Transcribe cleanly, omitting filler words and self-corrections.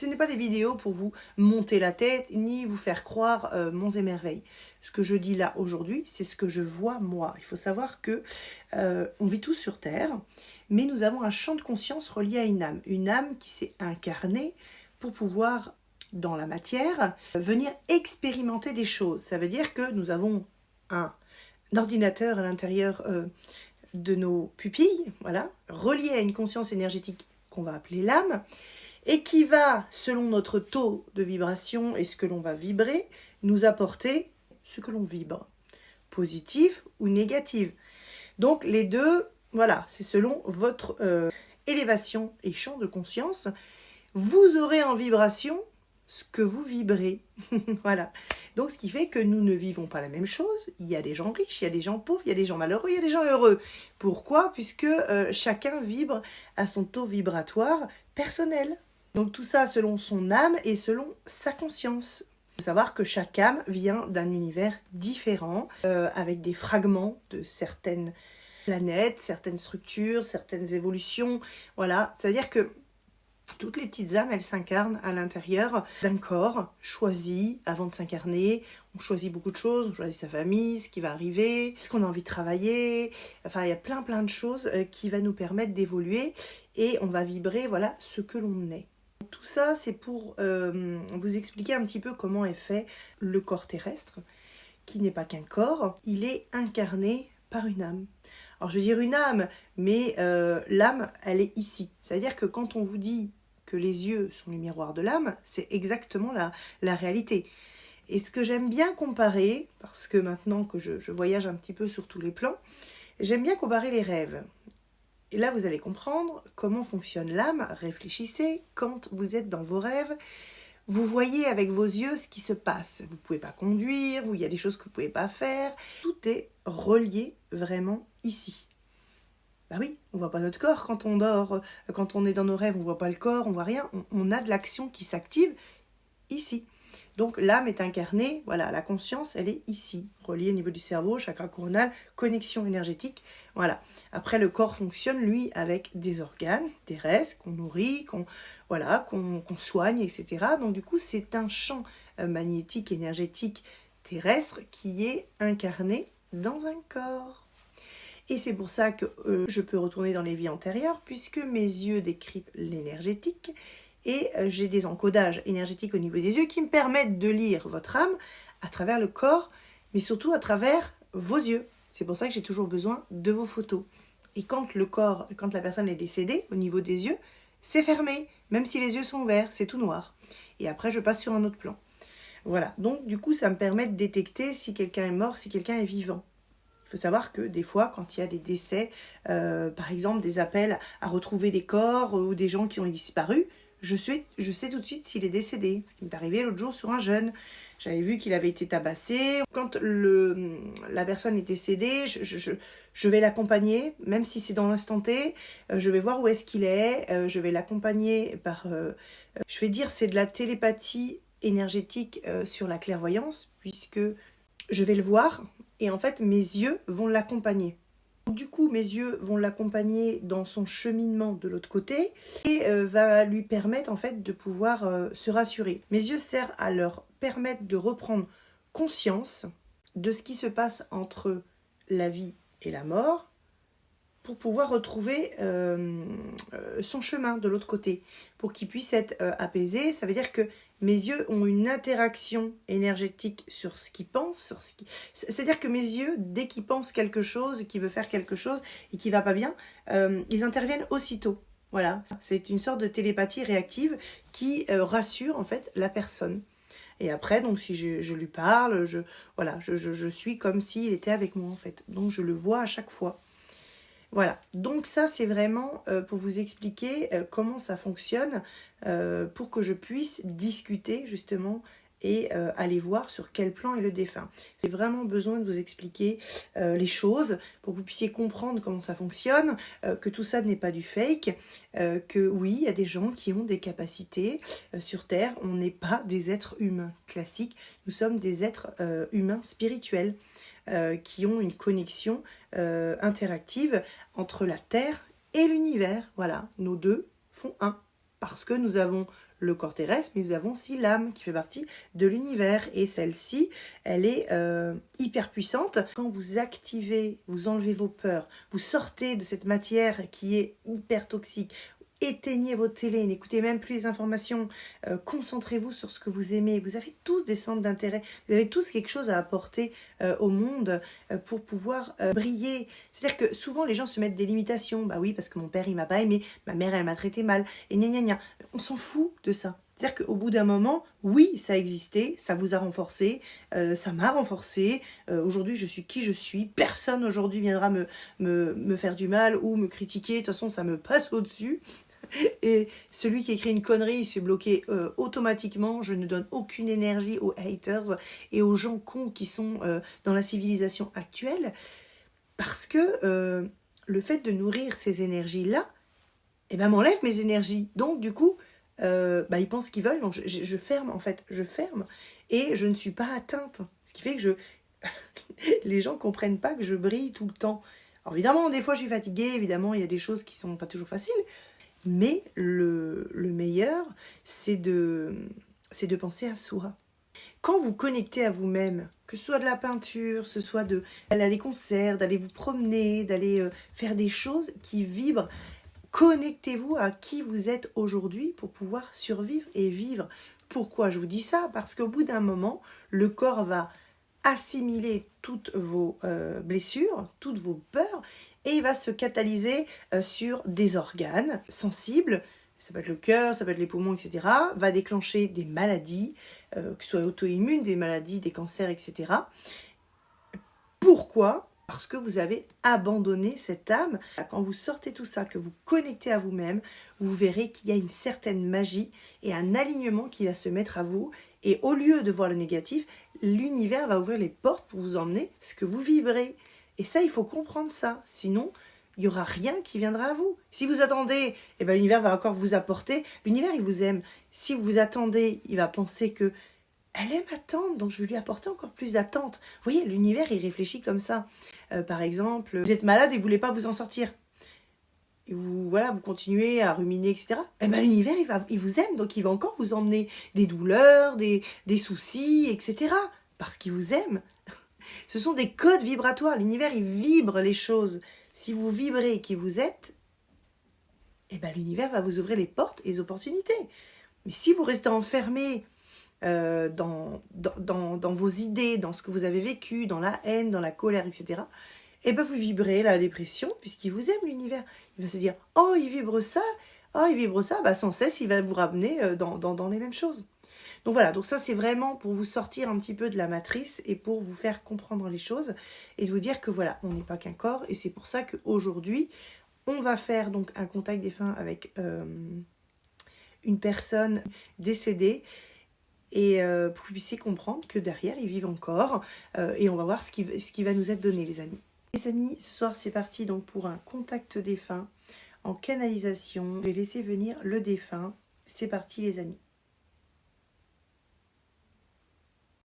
ce n'est pas des vidéos pour vous monter la tête, ni vous faire croire monts et merveilles. Ce que je dis là aujourd'hui, c'est ce que je vois moi. Il faut savoir que on vit tous sur Terre, mais nous avons un champ de conscience relié à une âme qui s'est incarnée pour pouvoir, dans la matière, venir expérimenter des choses. Ça veut dire que nous avons un ordinateur à l'intérieur de nos pupilles, voilà, relié à une conscience énergétique qu'on va appeler l'âme, et qui va, selon notre taux de vibration et ce que l'on va vibrer, nous apporter ce que l'on vibre, positif ou négatif. Donc les deux, voilà, c'est selon votre élévation et champ de conscience. Vous aurez en vibration ce que vous vibrez. Voilà. Donc ce qui fait que nous ne vivons pas la même chose. Il y a des gens riches, il y a des gens pauvres, il y a des gens malheureux, il y a des gens heureux. Pourquoi? Puisque chacun vibre à son taux vibratoire personnel. Donc tout ça selon son âme et selon sa conscience. Il faut savoir que chaque âme vient d'un univers différent, avec des fragments de certaines planètes, certaines structures, certaines évolutions. Voilà, c'est-à-dire que toutes les petites âmes, elles s'incarnent à l'intérieur d'un corps choisi avant de s'incarner. On choisit beaucoup de choses, on choisit sa famille, ce qui va arriver, ce qu'on a envie de travailler. Enfin, il y a plein de choses qui vont nous permettre d'évoluer et on va vibrer, voilà, ce que l'on est. Tout ça, c'est pour vous expliquer un petit peu comment est fait le corps terrestre, qui n'est pas qu'un corps, il est incarné par une âme. Alors je veux dire une âme, mais l'âme, elle est ici. C'est-à-dire que quand on vous dit que les yeux sont les miroirs de l'âme, c'est exactement la réalité. Et ce que j'aime bien comparer, parce que maintenant que je voyage un petit peu sur tous les plans, j'aime bien comparer les rêves. Et là, vous allez comprendre comment fonctionne l'âme. Réfléchissez, quand vous êtes dans vos rêves, vous voyez avec vos yeux ce qui se passe. Vous ne pouvez pas conduire, il y a des choses que vous ne pouvez pas faire. Tout est relié vraiment ici. Bah oui, on ne voit pas notre corps quand on dort, quand on est dans nos rêves, on ne voit pas le corps, on ne voit rien. On a de l'action qui s'active ici. Donc l'âme est incarnée, voilà, la conscience, elle est ici, reliée au niveau du cerveau, chakra coronal, connexion énergétique, voilà. Après, le corps fonctionne, lui, avec des organes terrestres qu'on nourrit, qu'on soigne, etc. Donc du coup, c'est un champ magnétique, énergétique, terrestre qui est incarné dans un corps. Et c'est pour ça que je peux retourner dans les vies antérieures, puisque mes yeux décryptent l'énergétique, et j'ai des encodages énergétiques au niveau des yeux qui me permettent de lire votre âme à travers le corps, mais surtout à travers vos yeux. C'est pour ça que j'ai toujours besoin de vos photos. Et quand la personne est décédée, au niveau des yeux, c'est fermé. Même si les yeux sont ouverts, c'est tout noir. Et après, je passe sur un autre plan. Voilà, donc du coup, ça me permet de détecter si quelqu'un est mort, si quelqu'un est vivant. Il faut savoir que des fois, quand il y a des décès, par exemple des appels à retrouver des corps ou des gens qui ont disparu, je sais tout de suite s'il est décédé. Ce qui m'est arrivé l'autre jour sur un jeune. J'avais vu qu'il avait été tabassé. Quand la personne est décédée, je vais l'accompagner, même si c'est dans l'instant T. Je vais voir où est-ce qu'il est. Je vais l'accompagner par... je vais dire c'est de la télépathie énergétique sur la clairvoyance, puisque je vais le voir et en fait mes yeux vont l'accompagner. Du coup, mes yeux vont l'accompagner dans son cheminement de l'autre côté et va lui permettre en fait de pouvoir se rassurer. Mes yeux servent à leur permettre de reprendre conscience de ce qui se passe entre la vie et la mort pour pouvoir retrouver son chemin de l'autre côté, pour qu'il puisse être apaisé. Ça veut dire que mes yeux ont une interaction énergétique sur ce qu'ils pensent. C'est-à-dire que mes yeux, dès qu'ils pensent quelque chose, qu'ils veulent faire quelque chose et qui ne va pas bien, ils interviennent aussitôt. Voilà, c'est une sorte de télépathie réactive qui rassure en fait la personne. Et après, donc si je lui parle, je suis comme s'il était avec moi en fait. Donc je le vois à chaque fois. Voilà, donc ça c'est vraiment pour vous expliquer comment ça fonctionne, pour que je puisse discuter justement et aller voir sur quel plan est le défunt. J'ai vraiment besoin de vous expliquer les choses pour que vous puissiez comprendre comment ça fonctionne, que tout ça n'est pas du fake, que oui, il y a des gens qui ont des capacités sur Terre, on n'est pas des êtres humains classiques, nous sommes des êtres humains spirituels. Qui ont une connexion interactive entre la Terre et l'univers. Voilà, nos deux font un. Parce que nous avons le corps terrestre, mais nous avons aussi l'âme qui fait partie de l'univers. Et celle-ci, elle est hyper puissante. Quand vous activez, vous enlevez vos peurs, vous sortez de cette matière qui est hyper toxique, éteignez votre télé, n'écoutez même plus les informations, concentrez-vous sur ce que vous aimez. Vous avez tous des centres d'intérêt, vous avez tous quelque chose à apporter au monde pour pouvoir briller. C'est-à-dire que souvent les gens se mettent des limitations. Bah oui, parce que mon père il m'a pas aimé, ma mère elle m'a traité mal, et gna gna gna. On s'en fout de ça. C'est-à-dire qu'au bout d'un moment, oui, ça a existé, ça vous a renforcé, ça m'a renforcé. Aujourd'hui, je suis qui je suis. Personne aujourd'hui viendra me faire du mal ou me critiquer. De toute façon, ça me passe au-dessus. Et celui qui écrit une connerie, il se fait bloquer automatiquement. Je ne donne aucune énergie aux haters et aux gens cons qui sont dans la civilisation actuelle. Parce que le fait de nourrir ces énergies-là, eh ben, m'enlève mes énergies. Donc, du coup, ils pensent ce qu'ils veulent. Donc, je ferme, en fait. Je ferme. Et je ne suis pas atteinte. Ce qui fait que les gens ne comprennent pas que je brille tout le temps. Alors, évidemment, des fois, je suis fatiguée. Évidemment, il y a des choses qui ne sont pas toujours faciles. Mais le meilleur, c'est de penser à soi. Quand vous connectez à vous-même, que ce soit de la peinture, que ce soit d'aller à des concerts, d'aller vous promener, d'aller faire des choses qui vibrent, connectez-vous à qui vous êtes aujourd'hui pour pouvoir survivre et vivre. Pourquoi je vous dis ça? Parce qu'au bout d'un moment, le corps va assimiler toutes vos blessures, toutes vos peurs, et il va se catalyser sur des organes sensibles, ça peut être le cœur, ça peut être les poumons, etc., va déclencher des maladies, que ce soit auto-immunes, des maladies, des cancers, etc. Pourquoi? Parce que vous avez abandonné cette âme. Quand vous sortez tout ça, que vous connectez à vous-même, vous verrez qu'il y a une certaine magie et un alignement qui va se mettre à vous. Et au lieu de voir le négatif, l'univers va ouvrir les portes pour vous emmener ce que vous vibrez. Et ça, il faut comprendre ça. Sinon, il n'y aura rien qui viendra à vous. Si vous attendez, eh ben, l'univers va encore vous apporter. L'univers, il vous aime. Si vous attendez, il va penser que elle aime attendre, donc je vais lui apporter encore plus d'attente. Vous voyez, l'univers, il réfléchit comme ça. Par exemple, vous êtes malade et vous ne voulez pas vous en sortir. Et vous continuez à ruminer, etc. Eh ben, l'univers, il vous aime, donc il va encore vous emmener des douleurs, des soucis, etc. Parce qu'il vous aime. Ce sont des codes vibratoires. L'univers, il vibre les choses. Si vous vibrez qui vous êtes, eh ben, l'univers va vous ouvrir les portes et les opportunités. Mais si vous restez enfermé dans vos idées, dans ce que vous avez vécu, dans la haine, dans la colère, etc., et bien vous vibrez la dépression, puisqu'il vous aime, l'univers. Il va se dire, oh, il vibre ça, sans cesse, il va vous ramener dans les mêmes choses. Donc voilà, donc ça c'est vraiment pour vous sortir un petit peu de la matrice et pour vous faire comprendre les choses et de vous dire que voilà, on n'est pas qu'un corps, et c'est pour ça qu'aujourd'hui, on va faire donc un contact défunt avec une personne décédée, et pour que vous puissiez comprendre que derrière, ils vivent encore. Et on va voir ce qui va nous être donné, les amis. Les amis, ce soir, c'est parti donc pour un contact défunt en canalisation. Je vais laisser venir le défunt. C'est parti, les amis.